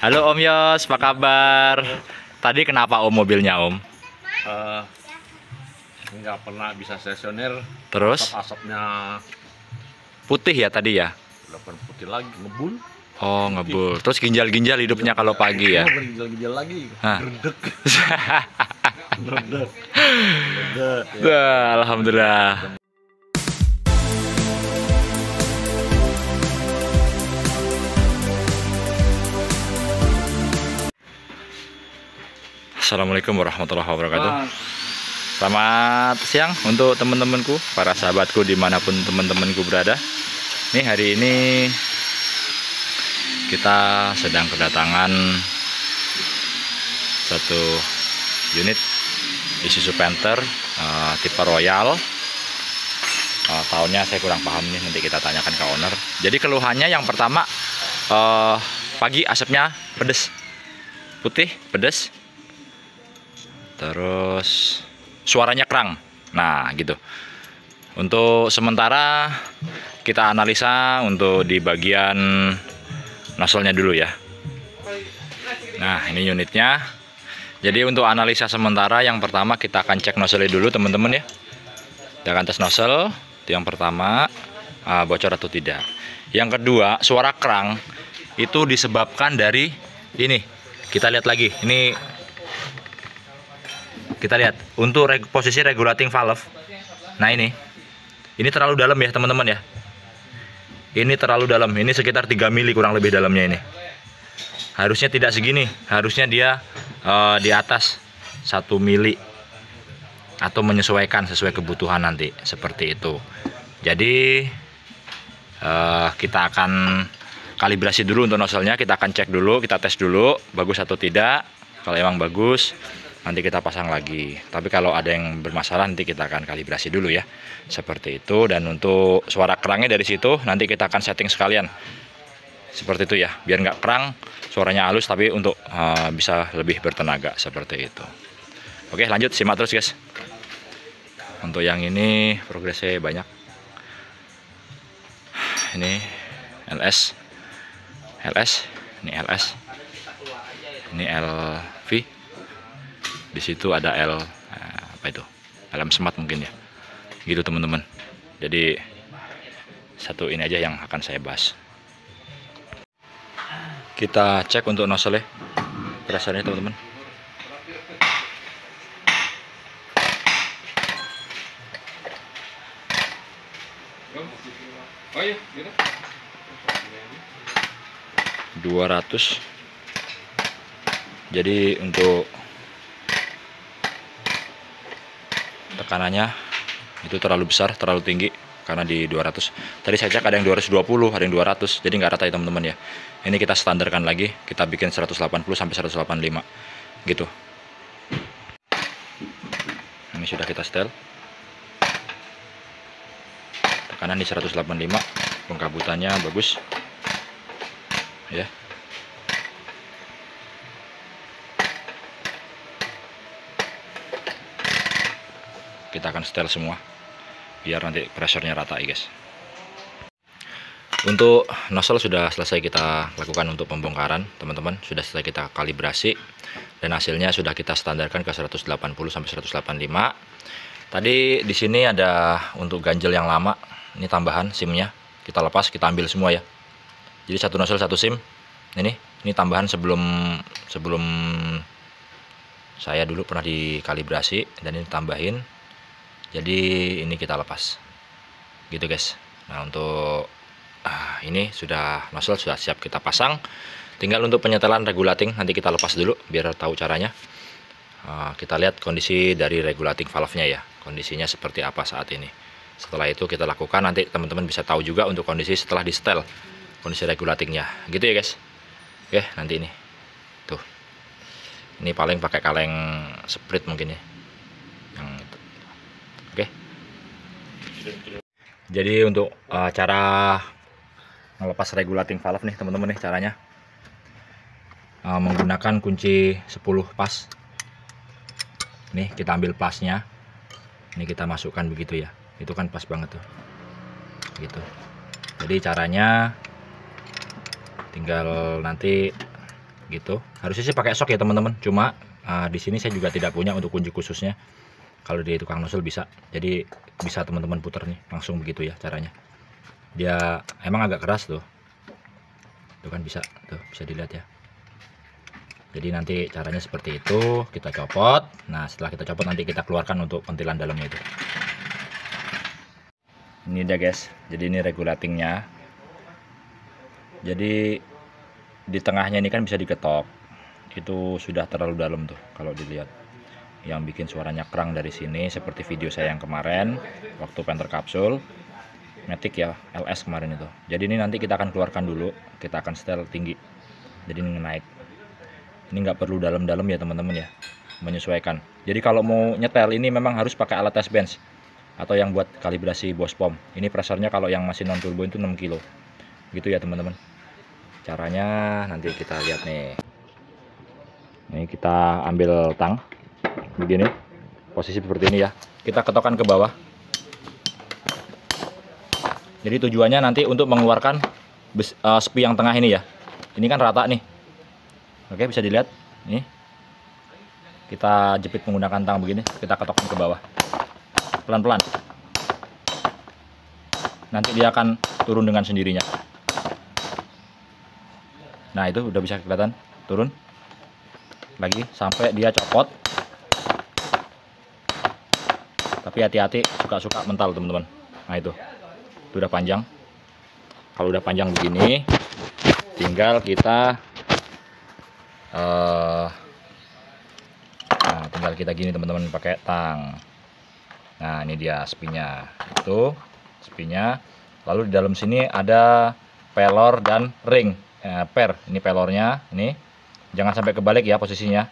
Halo Om Yos, apa kabar? Tadi kenapa Om mobilnya Om? Nggak pernah bisa stasioner. Terus? Asapnya Putih ya tadi ya? udah putih lagi, ngebul. Oh ngebul. Terus ginjal-ginjal hidupnya kalau pagi ya? Ginjal-ginjal lagi. Hah? Gerdek. Gerdek. Alhamdulillah. Assalamualaikum warahmatullahi wabarakatuh. Selamat siang untuk teman-temanku, para sahabatku dimanapun teman-temanku berada. Nih hari ini kita sedang kedatangan satu unit Isuzu Panther tipe Royal. Tahunnya saya kurang paham nih, nanti kita tanyakan ke owner. Jadi keluhannya yang pertama, pagi asapnya pedes, putih pedes. Terus suaranya kerang. Nah gitu. Untuk sementara kita analisa untuk di bagian nozzle-nya dulu ya. Nah ini unitnya. Jadi untuk analisa sementara yang pertama kita akan cek nozzle dulu teman-teman ya. Kita akan tes nozzle. Itu yang pertama, bocor atau tidak. Yang kedua, suara kerang itu disebabkan dari ini. Kita lihat lagi. Ini kita lihat untuk posisi regulating valve. Nah ini terlalu dalam ya teman-teman ya. Ini terlalu dalam. Ini sekitar 3 mili kurang lebih dalamnya ini. Harusnya tidak segini. Harusnya dia di atas 1 mili atau menyesuaikan sesuai kebutuhan nanti seperti itu. Jadi kita akan kalibrasi dulu untuk nozzle-nya. Kita akan cek dulu, kita tes dulu bagus atau tidak. Kalau emang bagus, nanti kita pasang lagi. Tapi kalau ada yang bermasalah nanti kita akan kalibrasi dulu ya. Seperti itu. Dan untuk suara kerangnya dari situ nanti kita akan setting sekalian. Seperti itu ya. Biar nggak kerang, suaranya halus tapi untuk bisa lebih bertenaga seperti itu. Oke, lanjut simak terus guys. Untuk yang ini progresnya banyak. Ini LS, ini LS, ini LV. Di situ ada apa itu? Alam smart mungkin ya. Gitu teman-teman. Jadi satu ini aja yang akan saya bahas. Kita cek untuk nozzle pressure-nya teman-teman. Oh iya, gitu. 200. Jadi untuk tekanannya itu terlalu besar, terlalu tinggi karena di 200. Tadi saya cek ada yang 220, ada yang 200. Jadi nggak rata ya teman-teman ya. Ini kita standarkan lagi, kita bikin 180 sampai 185 gitu. Ini sudah kita setel. Tekanan di 185, pengkabutannya bagus. Ya. Kita akan setel semua biar nanti pressure-nya rata ya guys. Untuk nozzle sudah selesai kita lakukan untuk pembongkaran teman-teman, sudah selesai kita kalibrasi dan hasilnya sudah kita standarkan ke 180 sampai 185. Tadi di sini ada untuk ganjel yang lama, ini tambahan SIM-nya, kita lepas, kita ambil semua ya. Jadi satu nozzle satu SIM. Ini tambahan sebelum saya dulu pernah dikalibrasi dan ini tambahin. Jadi ini kita lepas gitu guys. Nah untuk ini sudah nozzle sudah siap kita pasang, tinggal untuk penyetelan regulating nanti kita lepas dulu biar tahu caranya. Kita lihat kondisi dari regulating valve-nya ya, kondisinya seperti apa saat ini. Setelah itu kita lakukan, nanti teman-teman bisa tahu juga untuk kondisi setelah di setel, kondisi regulatingnya gitu ya guys. Oke, nanti ini tuh, ini paling pakai kaleng split mungkin ya yang itu. Oke. Jadi untuk cara melepas regulating valve nih teman-teman nih caranya, menggunakan kunci 10 pas. Nih kita ambil plasnya, ini kita masukkan begitu ya, itu kan pas banget tuh gitu. Jadi caranya tinggal nanti gitu. Harusnya sih pakai sok ya teman-teman, cuma di sini saya juga tidak punya untuk kunci khususnya. Kalau di tukang nozzle bisa, jadi bisa teman-teman putar nih langsung begitu ya caranya. Dia emang agak keras tuh kan, bisa tuh, bisa dilihat ya. Jadi nanti caranya seperti itu, kita copot. Nah setelah kita copot nanti kita keluarkan untuk pentilan dalamnya itu. Ini dia guys, jadi ini regulatingnya. Jadi di tengahnya ini kan bisa diketok. Itu sudah terlalu dalam tuh kalau dilihat. Yang bikin suaranya kerang dari sini seperti video saya yang kemarin waktu penter kapsul Matic ya, LS kemarin itu. Jadi ini nanti kita akan keluarkan dulu, kita akan setel tinggi. Jadi ini naik. Ini nggak perlu dalam-dalam ya teman-teman ya, menyesuaikan. Jadi kalau mau nyetel ini memang harus pakai alat test bench atau yang buat kalibrasi Bosch POM. Ini presornya kalau yang masih non turbo itu 6 kilo. Gitu ya teman-teman. Caranya nanti kita lihat nih. Ini kita ambil tang begini, posisi seperti ini ya, kita ketokkan ke bawah. Jadi tujuannya nanti untuk mengeluarkan sepi yang tengah ini ya. Ini kan rata nih. Oke, bisa dilihat ini, kita jepit menggunakan tang begini, kita ketokkan ke bawah pelan-pelan. Nanti dia akan turun dengan sendirinya. Nah itu udah bisa kelihatan turun lagi sampai dia copot. Tapi hati-hati, suka-suka mental teman-teman. Nah itu udah panjang. Kalau udah panjang begini, tinggal kita tinggal kita gini teman-teman, pakai tang. Nah ini dia spinya, itu spinya. Lalu di dalam sini ada pelor dan ring. Per, ini pelornya, ini jangan sampai kebalik ya posisinya.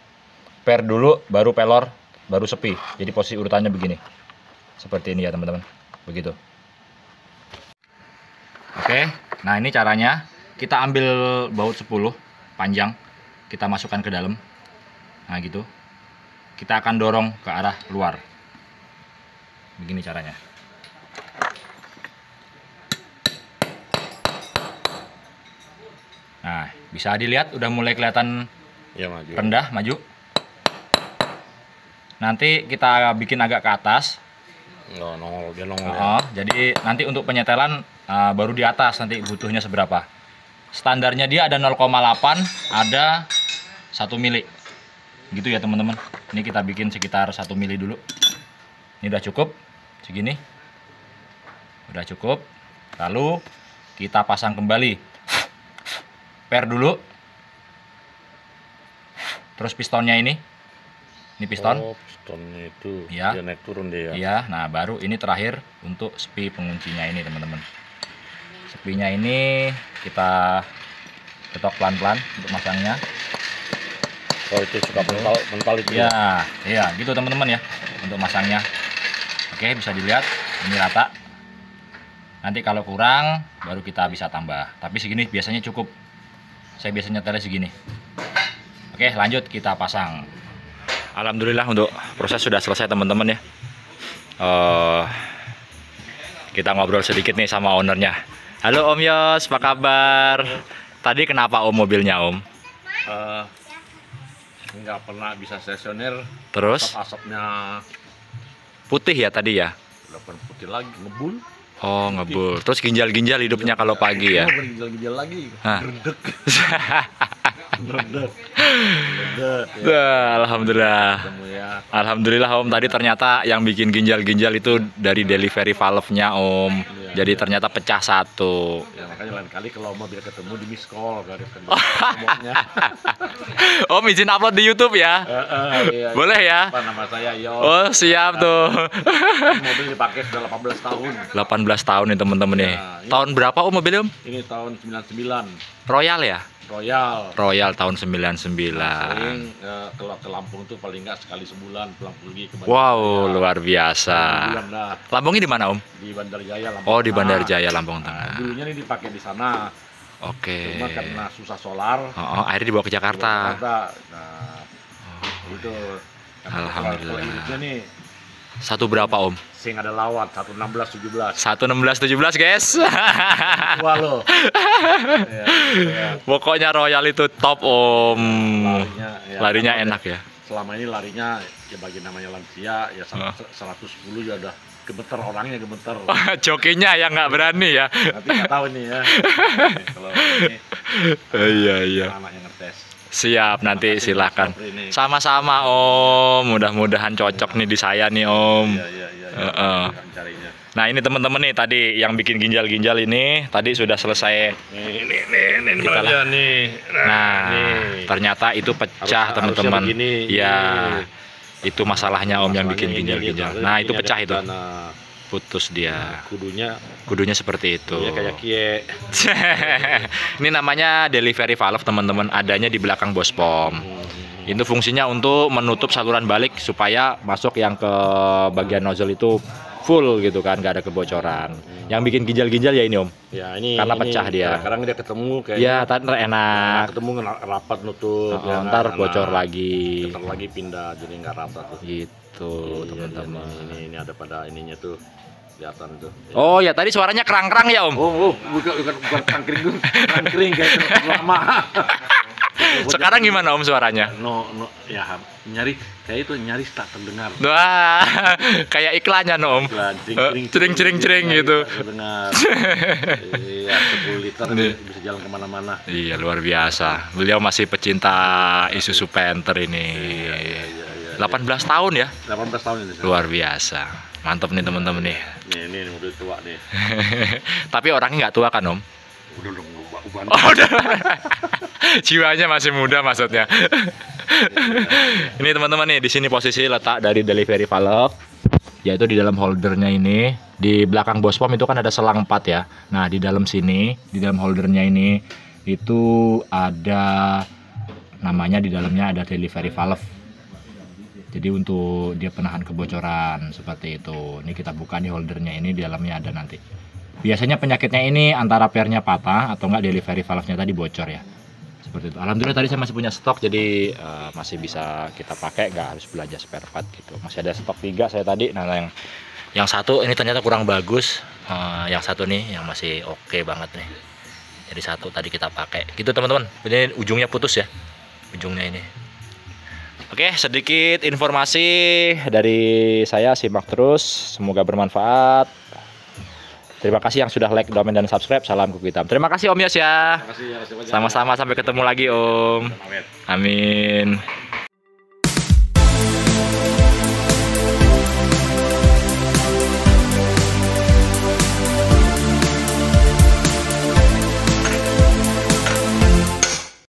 Per dulu, baru pelor, baru sepi. Jadi posisi urutannya begini. Seperti ini ya teman-teman, begitu. Oke, nah ini caranya. Kita ambil baut 10 panjang, kita masukkan ke dalam. Nah gitu. Kita akan dorong ke arah luar. Begini caranya. Nah, bisa dilihat udah mulai kelihatan Ya maju. rendah, maju. Nanti kita bikin agak ke atas. Nongol, dia nongol. Jadi nanti untuk penyetelan baru di atas nanti butuhnya seberapa. Standarnya dia ada 0,8, ada 1 mili. Gitu ya teman-teman. Ini kita bikin sekitar 1 mili dulu. Ini udah cukup segini. Udah cukup. Lalu kita pasang kembali. Per dulu. Terus pistonnya ini. Ini piston. Oh, pistonnya itu. Ya. Dia naik turun dia. Iya, nah baru ini terakhir untuk sepi penguncinya ini teman-teman. Sepinya ini kita ketok pelan-pelan untuk masangnya. Oh itu suka mental itu. Iya, iya gitu teman-teman ya untuk masangnya. Oke, bisa dilihat ini rata. Nanti kalau kurang baru kita bisa tambah. Tapi segini biasanya cukup. Saya biasanya nyetelnya segini. Oke, lanjut kita pasang. Alhamdulillah untuk proses sudah selesai teman-teman ya. Kita ngobrol sedikit nih sama ownernya. Halo Om Yos, apa kabar? Tadi kenapa Om mobilnya Om? Nggak pernah bisa stasioner. Terus Asapnya putih ya tadi ya? udah putih lagi, ngebul. Oh ngebul. Terus ginjal-ginjal hidupnya kalau pagi ya? Ginjal-ginjal lagi. Hah. Redek. Redek. Alhamdulillah. Ketemu ya. Alhamdulillah Om, tadi ternyata yang bikin ginjal-ginjal itu dari delivery valve-nya Om. Jadi ternyata pecah satu. Ya makanya lain kali kalau mau biar ketemu di miss call kali ngomongnya. Om izin upload di YouTube ya? Iya. Boleh ya? Apa nama saya Yo. Oh siap tuh. Mobil dipakai sudah 18 tahun. 18 tahun nih temen-temen nih. Ya, Tahun berapa Om mobilnya Om? Ini tahun 99. Royal ya? Royal. Royal tahun 99. Sering kalau ke Lampung tuh paling nggak sekali sebulan pulang pergi ke Bandar Wow, Jaya. luar biasa. Sebulan dah. Lambungnya di mana Om? Di Bandar Jaya Lampung. Oh, di Bandar Tengah. Jaya Lampung Tengah. Dulunya ini dipakai di sana. Oke. Cuma karena susah solar. Oh, akhirnya dibawa ke Jakarta. Nah, itu. Karena Alhamdulillah. kalau hidupnya nih Satu berapa Om? Sing ada lawan 116 17. 116-17 guys. Wah lo. Pokoknya Royal itu top Om. Larinya apa enak ya. Selama ini larinya ya bagi namanya lansia ya 110 ya udah gemeter, orangnya gemeter. Jokinya yang nggak berani ya. Nanti nggak tahu nih ya. Kalau ini Iya. anaknya ngetes. Siap, nanti silakan. Sama-sama Om. Mudah-mudahan cocok nih di saya nih Om. Iya. Carinya. Nah ini teman-teman nih tadi yang bikin ginjal-ginjal ini tadi sudah selesai. Ini Kita lah. nih. Nah, nih. ternyata itu pecah teman-teman. Harusnya begini, Ya, ini. itu masalahnya Om yang bikin Masalahnya ini, ginjal-ginjal. ini Nah ada itu pecah itu, perdana. putus dia. Kudunya Seperti itu. kayak kie. Ini namanya delivery valve teman-teman. Adanya di belakang bos pom. Itu fungsinya untuk menutup saluran balik supaya masuk yang ke bagian nozzle itu full gitu kan, nggak ada kebocoran. Yang bikin ginjal-ginjal ya ini Om. Ya ini Karena ini pecah dia. Kadang dia ketemu kayak Ya, ntar enak. ketemu rapat nutup. Oh, ntar bocor lagi. Ntar lagi pindah jadi nggak rata tuh. Gitu Iya, teman-teman. ini ada pada ininya tuh kelihatan tuh. Oh ya tadi suaranya kerang-kerang ya Om. Oh, bukan tangkring kayak lama. Sekarang gimana Om suaranya? No, ya nyari kayak itu nyaris tak terdengar. Wah, kayak iklannya no Om. Cering gitu. Terdengar. Iya, 10 liter bisa jalan kemana-mana. Iya luar biasa. Beliau masih pecinta Isuzu Panther ini. Iya. 18 tahun ya. 18 tahun ini. Luar biasa. Mantap nih teman-teman nih. Ini udah tua nih. Tapi orangnya nggak tua kan Om? Udah ubah. Oh, udah. Jiwanya masih muda maksudnya. Ini teman-teman nih, di sini posisi letak dari delivery valve, yaitu di dalam holdernya ini. Di belakang bos pom itu kan ada selang 4 ya. Nah di dalam sini, di dalam holdernya ini itu ada namanya, di dalamnya ada delivery valve. Jadi untuk dia penahan kebocoran seperti itu. Ini kita buka nih holdernya ini, di dalamnya ada nanti. Biasanya penyakitnya ini antara pernya patah atau enggak delivery valve-nya tadi bocor ya. Seperti itu. Alhamdulillah tadi saya masih punya stok, jadi masih bisa kita pakai, nggak harus belanja spare part gitu. Masih ada stok 3 saya tadi. Nah yang satu ini ternyata kurang bagus. Yang satu nih yang masih oke banget nih. Jadi satu tadi kita pakai. Gitu teman-teman. Ini ujungnya putus ya. Ujungnya ini. Oke, sedikit informasi dari saya, simak terus, semoga bermanfaat. Terima kasih yang sudah like, komen, dan subscribe. Salam Kuku Hitam. Terima kasih Om Yos ya. Terima kasih. Sama-sama, sampai ketemu lagi Om. Amin.